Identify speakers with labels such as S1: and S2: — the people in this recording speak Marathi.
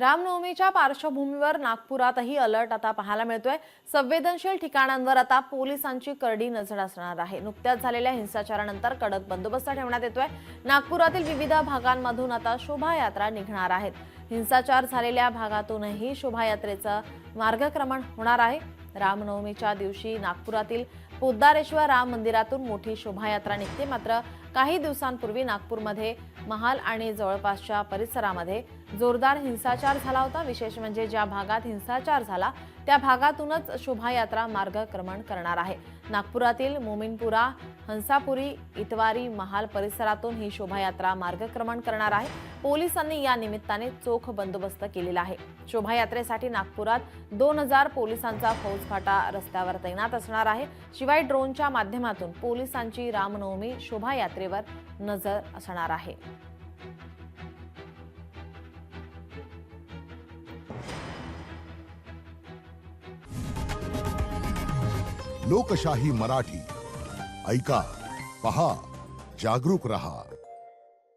S1: रामनवमीच्या पार्श्वभूमीवर नागपुरातही अलर्ट आता पाहायला मिळतोय। संवेदनशील ठिकाणांवर आता पोलिसांची करडी नजर असणार आहे। नुकत्याच झालेल्या हिंसाचारानंतर कडक बंदोबस्त ठेवण्यात येतोय। नागपुरातील विविध भागांमधून आता शोभायात्रा निघणार आहेत। हिंसाचार झालेल्या भागातूनही शोभायात्रेचं मार्गक्रमण होणार आहे। रामनवमीच्या दिवशी नागपुरातील पोद्दारेश्वर राम मंदिरातून मोठी शोभायात्रा निघते। मात्र काही दिवसांपूर्वी नागपूरमध्ये महाल आणि जवळपासच्या परिसरामध्ये जोरदार हिंसाचार झाला होता। विशेष म्हणजे ज्या भागात हिंसाचार झाला त्या भागातूनच शोभायात्रा मार्गक्रमण करणार आहे। नागपुरातील मोमिनपुरा, हंसापुरी, इतवारी, महाल परिसरातून ही शोभायात्रा मार्गक्रमण करणार आहे। पोलिसांनी या निमित्ताने चोख बंदोबस्त केलेला आहे। शोभायात्रेसाठी नागपुरात 2000 पोलिसांचा फौजफाटा रस्त्यावर तैनात असणार आहे। शिवाय ड्रोनच्या माध्यमातून पोलिसांची रामनवमी शोभायात्रेवर नजर असणार आहे।
S2: लोकशाही मराठी ऐका, पहा, जागरूक रहा।